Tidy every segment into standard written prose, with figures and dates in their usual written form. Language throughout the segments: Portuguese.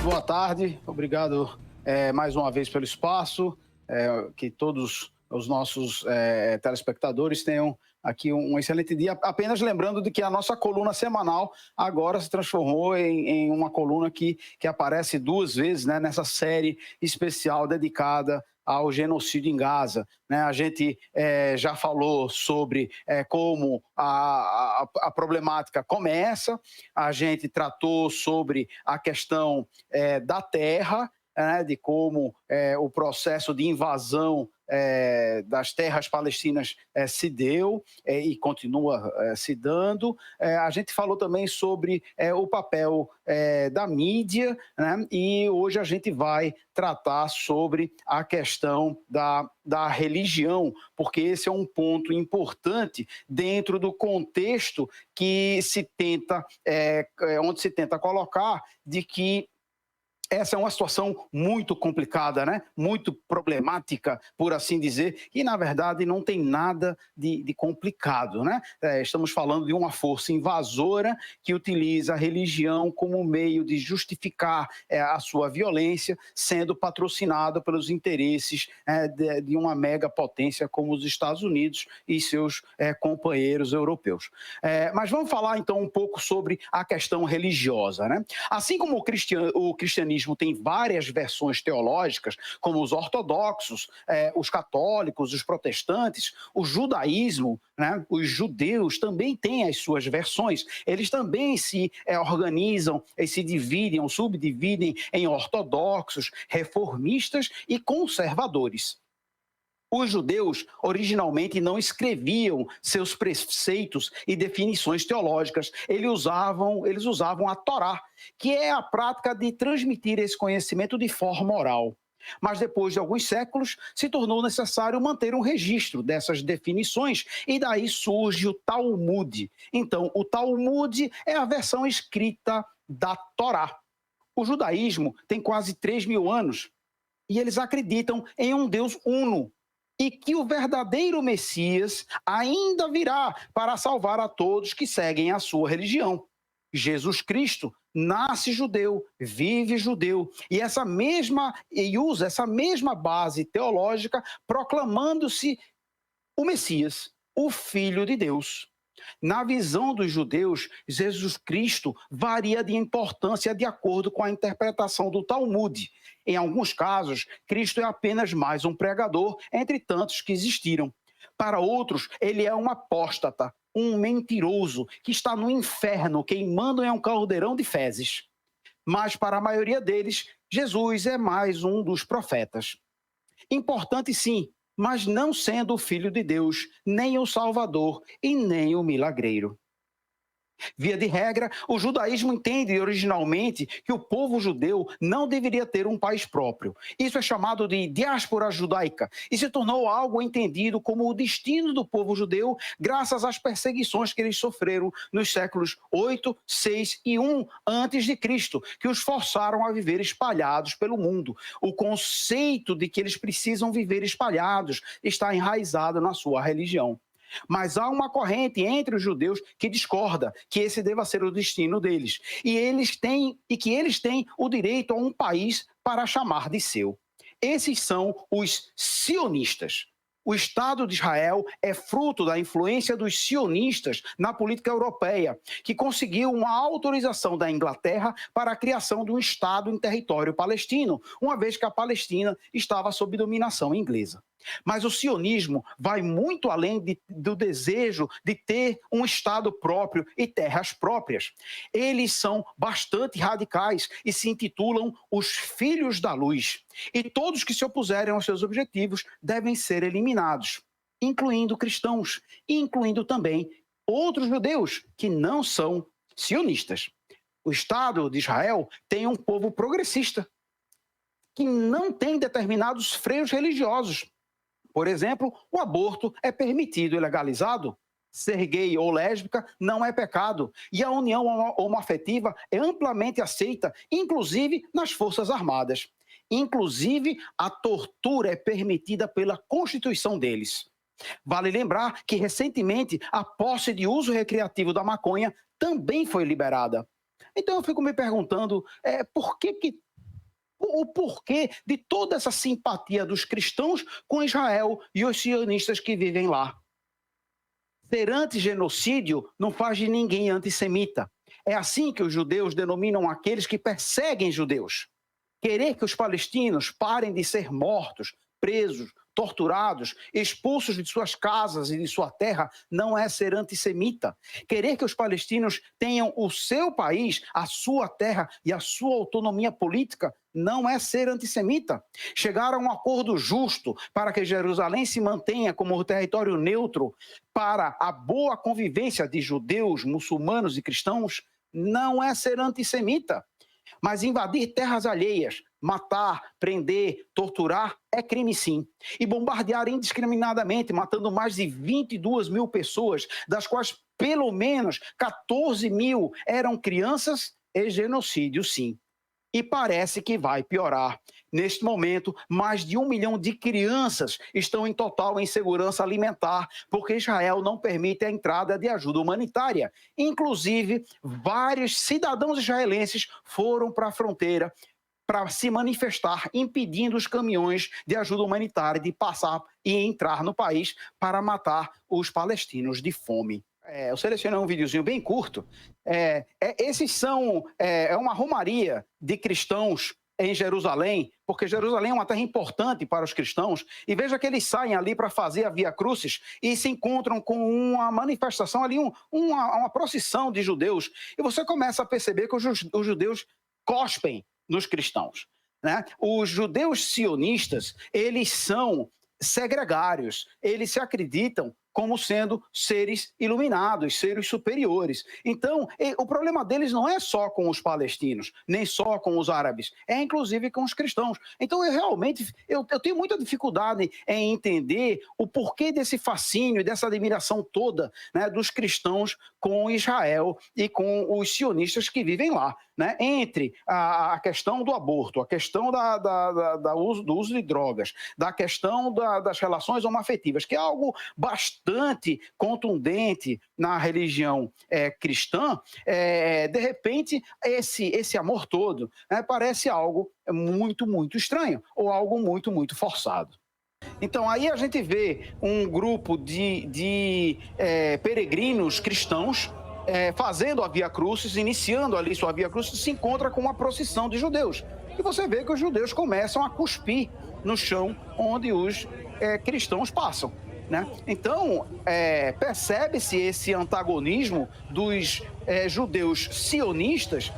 Boa tarde, obrigado mais uma vez pelo espaço, que todos os nossos telespectadores tenham aqui um excelente dia. Apenas lembrando de que a nossa coluna semanal agora se transformou em uma coluna que aparece 2 vezes, né, nessa série especial dedicada ao genocídio em Gaza. Né? A gente já falou sobre como a problemática começa, a gente tratou sobre a questão da terra, de como o processo de invasão das terras palestinas se deu e continua se dando. A gente falou também sobre o papel da mídia, né? E hoje a gente vai tratar sobre a questão da religião, porque esse é um ponto importante dentro do contexto que se tenta, onde se tenta colocar de que essa é uma situação muito complicada, né? Muito problemática, por assim dizer, e, na verdade, não tem nada de complicado, né? Estamos falando de uma força invasora que utiliza a religião como meio de justificar a sua violência, sendo patrocinada pelos interesses de uma megapotência como os Estados Unidos e seus companheiros europeus. Mas vamos falar, então, um pouco sobre a questão religiosa, né? Assim como o cristianismo tem várias versões teológicas, como os ortodoxos, os católicos, os protestantes, o judaísmo, né, os judeus também têm as suas versões. Eles também se organizam e se dividem ou subdividem em ortodoxos, reformistas e conservadores. Os judeus originalmente não escreviam seus preceitos e definições teológicas, eles usavam a Torá, que é a prática de transmitir esse conhecimento de forma oral. Mas depois de alguns séculos, se tornou necessário manter um registro dessas definições, e daí surge o Talmud. Então, o Talmud é a versão escrita da Torá. O judaísmo tem quase 3.000 anos, e eles acreditam em um Deus uno, e que o verdadeiro Messias ainda virá para salvar a todos que seguem a sua religião. Jesus Cristo nasce judeu, vive judeu, e usa essa mesma base teológica, proclamando-se o Messias, o Filho de Deus. Na visão dos judeus, Jesus Cristo varia de importância de acordo com a interpretação do Talmud. Em alguns casos, Cristo é apenas mais um pregador entre tantos que existiram. Para outros, ele é um apóstata, um mentiroso que está no inferno queimando em um caldeirão de fezes. Mas para a maioria deles, Jesus é mais um dos profetas. Importante sim, mas não sendo o Filho de Deus, nem o Salvador e nem o milagreiro. Via de regra, o judaísmo entende originalmente que o povo judeu não deveria ter um país próprio. Isso é chamado de diáspora judaica e se tornou algo entendido como o destino do povo judeu graças às perseguições que eles sofreram nos séculos 8, 6 e 1 antes de Cristo, que os forçaram a viver espalhados pelo mundo. O conceito de que eles precisam viver espalhados está enraizado na sua religião. Mas há uma corrente entre os judeus que discorda que esse deva ser o destino deles. E que eles têm o direito a um país para chamar de seu. Esses são os sionistas. O Estado de Israel é fruto da influência dos sionistas na política europeia, que conseguiu uma autorização da Inglaterra para a criação de um Estado em território palestino, uma vez que a Palestina estava sob dominação inglesa. Mas o sionismo vai muito além do desejo de ter um Estado próprio e terras próprias. Eles são bastante radicais e se intitulam os Filhos da Luz. E todos que se opuserem aos seus objetivos devem ser eliminados, incluindo cristãos e incluindo também outros judeus que não são sionistas. O Estado de Israel tem um povo progressista, que não tem determinados freios religiosos. Por exemplo, o aborto é permitido e legalizado. Ser gay ou lésbica não é pecado. E a união homoafetiva é amplamente aceita, inclusive nas Forças Armadas. Inclusive, a tortura é permitida pela Constituição deles. Vale lembrar que, recentemente, a posse de uso recreativo da maconha também foi liberada. Então, eu fico me perguntando por que o porquê de toda essa simpatia dos cristãos com Israel e os sionistas que vivem lá. Ser anti-genocídio não faz de ninguém antissemita. É assim que os judeus denominam aqueles que perseguem judeus. Querer que os palestinos parem de ser mortos, presos, torturados, expulsos de suas casas e de sua terra não é ser antissemita. Querer que os palestinos tenham o seu país, a sua terra e a sua autonomia política não é ser antissemita. Chegar a um acordo justo para que Jerusalém se mantenha como território neutro para a boa convivência de judeus, muçulmanos e cristãos não é ser antissemita. Mas invadir terras alheias, matar, prender, torturar é crime sim. E bombardear indiscriminadamente, matando mais de 22 mil pessoas, das quais pelo menos 14 mil eram crianças, é genocídio sim. E parece que vai piorar. Neste momento, mais de 1 milhão de crianças estão em total insegurança alimentar, porque Israel não permite a entrada de ajuda humanitária. Inclusive, vários cidadãos israelenses foram para a fronteira para se manifestar, impedindo os caminhões de ajuda humanitária de passar e entrar no país para matar os palestinos de fome. Eu selecionei um videozinho bem curto. Esses são uma romaria de cristãos em Jerusalém, porque Jerusalém é uma terra importante para os cristãos, e veja que eles saem ali para fazer a Via Crucis e se encontram com uma manifestação ali, uma procissão de judeus, e você começa a perceber que os judeus cospem nos cristãos, né? Os judeus sionistas, eles são segregários, eles se acreditam como sendo seres iluminados, seres superiores. Então, o problema deles não é só com os palestinos, nem só com os árabes, é inclusive com os cristãos. Então, eu tenho muita dificuldade em entender o porquê desse fascínio e dessa admiração toda, né, dos cristãos com Israel e com os sionistas que vivem lá, né? Entre a questão do aborto, a questão do uso de drogas, da questão das relações homoafetivas, que é algo bastante contundente na religião cristã, de repente esse amor todo parece algo muito, muito estranho, ou algo muito, muito forçado. Então, aí a gente vê um grupo de peregrinos cristãos fazendo a Via Crucis, iniciando ali sua Via Crucis, se encontra com uma procissão de judeus. E você vê que os judeus começam a cuspir no chão onde os cristãos passam, né? Então, percebe-se esse antagonismo dos judeus sionistas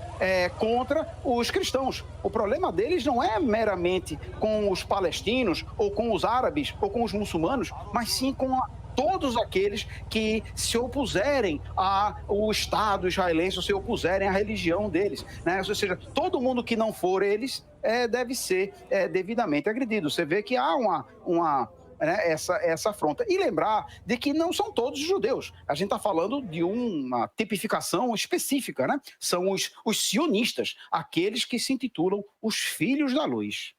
contra os cristãos. O problema deles não é meramente com os palestinos, ou com os árabes, ou com os muçulmanos, mas sim com todos aqueles que se opuserem ao Estado israelense, ou se opuserem à religião deles, né? Ou seja, todo mundo que não for eles deve ser devidamente agredido. Você vê que há essa afronta. E lembrar de que não são todos os judeus. A gente está falando de uma tipificação específica, né? São os sionistas, aqueles que se intitulam os filhos da luz.